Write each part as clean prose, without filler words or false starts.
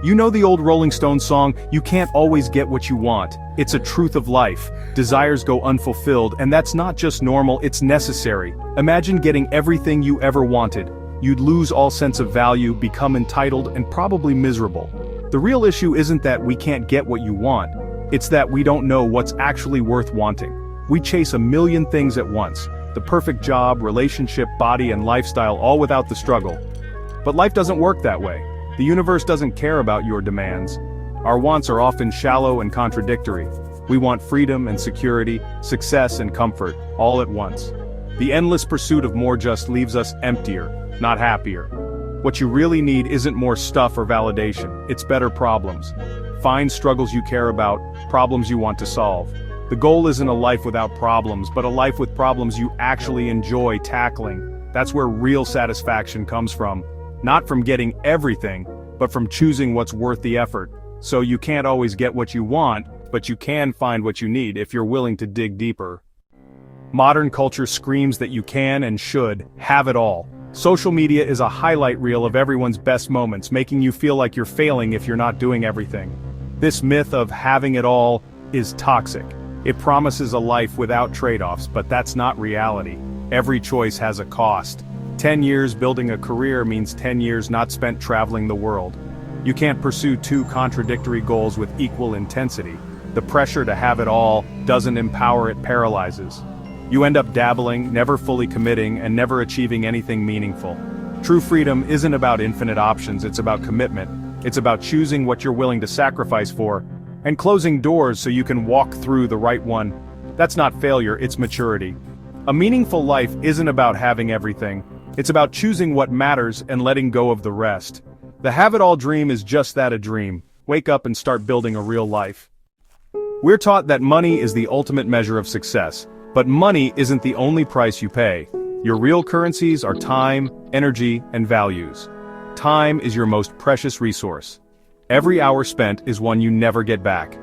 You know the old Rolling Stones song, "You can't always get what you want." It's a truth of life. Desires go unfulfilled, and that's not just normal, it's necessary. Imagine getting everything you ever wanted. You'd lose all sense of value, become entitled, and probably miserable. The real issue isn't that we can't get what you want. It's that we don't know what's actually worth wanting. We chase a million things at once. The perfect job, relationship, body, and lifestyle, all without the struggle. But life doesn't work that way. The universe doesn't care about your demands. Our wants are often shallow and contradictory. We want freedom and security, success and comfort, all at once. The endless pursuit of more just leaves us emptier, not happier. What you really need isn't more stuff or validation, it's better problems. Find struggles you care about, problems you want to solve. The goal isn't a life without problems, but a life with problems you actually enjoy tackling. That's where real satisfaction comes from. Not from getting everything, but from choosing what's worth the effort. So you can't always get what you want, but you can find what you need if you're willing to dig deeper. Modern culture screams that you can and should have it all. Social media is a highlight reel of everyone's best moments, making you feel like you're failing if you're not doing everything. This myth of having it all is toxic. It promises a life without trade-offs, but that's not reality. Every choice has a cost. 10 years building a career means 10 years not spent traveling the world. You can't pursue two contradictory goals with equal intensity. The pressure to have it all doesn't empower, it paralyzes. You end up dabbling, never fully committing, and never achieving anything meaningful. True freedom isn't about infinite options, it's about commitment. It's about choosing what you're willing to sacrifice for, and closing doors so you can walk through the right one. That's not failure, it's maturity. A meaningful life isn't about having everything. It's about choosing what matters and letting go of the rest. The have-it-all dream is just that, a dream. Wake up and start building a real life. We're taught that money is the ultimate measure of success, but money isn't the only price you pay. Your real currencies are time, energy, and values. Time is your most precious resource. Every hour spent is one you never get back.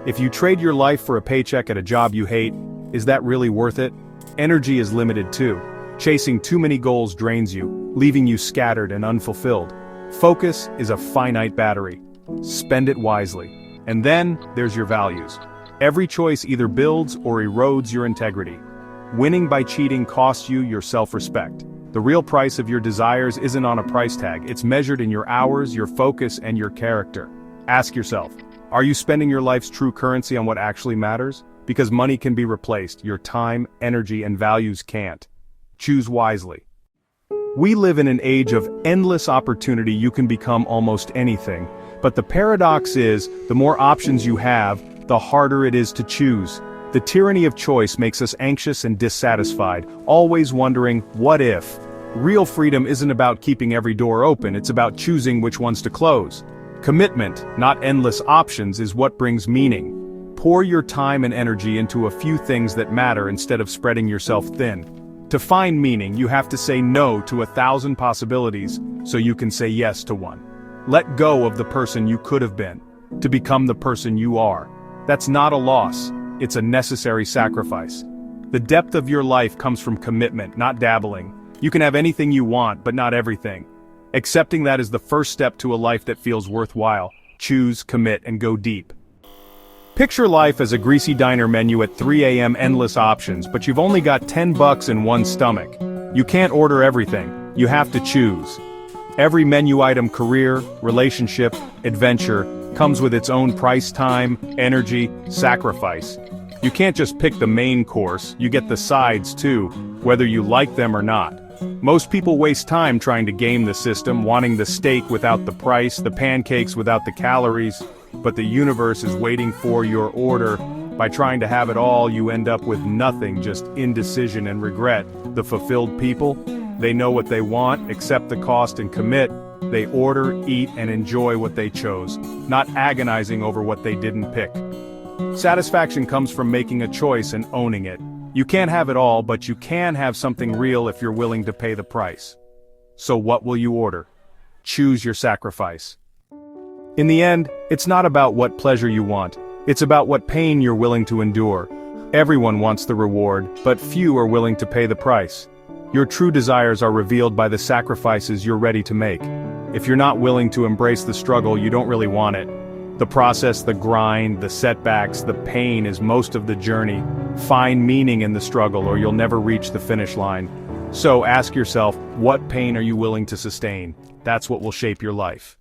If you trade your life for a paycheck at a job you hate, is that really worth it? Energy is limited too. Chasing too many goals drains you, leaving you scattered and unfulfilled. Focus is a finite battery. Spend it wisely. And then, there's your values. Every choice either builds or erodes your integrity. Winning by cheating costs you your self-respect. The real price of your desires isn't on a price tag, it's measured in your hours, your focus, and your character. Ask yourself, are you spending your life's true currency on what actually matters? Because money can be replaced, your time, energy, and values can't. Choose wisely. We live in an age of endless opportunity. You can become almost anything. But the paradox is, the more options you have, the harder it is to choose. The tyranny of choice makes us anxious and dissatisfied, always wondering, what if? Real freedom isn't about keeping every door open, it's about choosing which ones to close. Commitment, not endless options, is what brings meaning. Pour your time and energy into a few things that matter instead of spreading yourself thin. To find meaning, you have to say no to 1,000 possibilities, so you can say yes to one. Let go of the person you could have been, to become the person you are. That's not a loss, it's a necessary sacrifice. The depth of your life comes from commitment, not dabbling. You can have anything you want, but not everything. Accepting that is the first step to a life that feels worthwhile. Choose, commit, and go deep. Picture life as a greasy diner menu at 3 a.m. endless options, but you've only got $10 in one stomach. You can't order everything, you have to choose. Every menu item, career, relationship, adventure, comes with its own price, time, energy, sacrifice. You can't just pick the main course, you get the sides too, whether you like them or not. Most people waste time trying to game the system, wanting the steak without the price, the pancakes without the calories. But the universe is waiting for your order. By trying to have it all, you end up with nothing, just indecision and regret. The fulfilled people, they know what they want, accept the cost and commit. They order, eat, and enjoy what they chose, not agonizing over what they didn't pick. Satisfaction comes from making a choice and owning it. You can't have it all, but you can have something real if you're willing to pay the price. So what will you order? Choose your sacrifice. In the end, it's not about what pleasure you want, it's about what pain you're willing to endure. Everyone wants the reward, but few are willing to pay the price. Your true desires are revealed by the sacrifices you're ready to make. If you're not willing to embrace the struggle, you don't really want it. The process, the grind, the setbacks, the pain is most of the journey. Find meaning in the struggle or you'll never reach the finish line. So ask yourself, what pain are you willing to sustain? That's what will shape your life.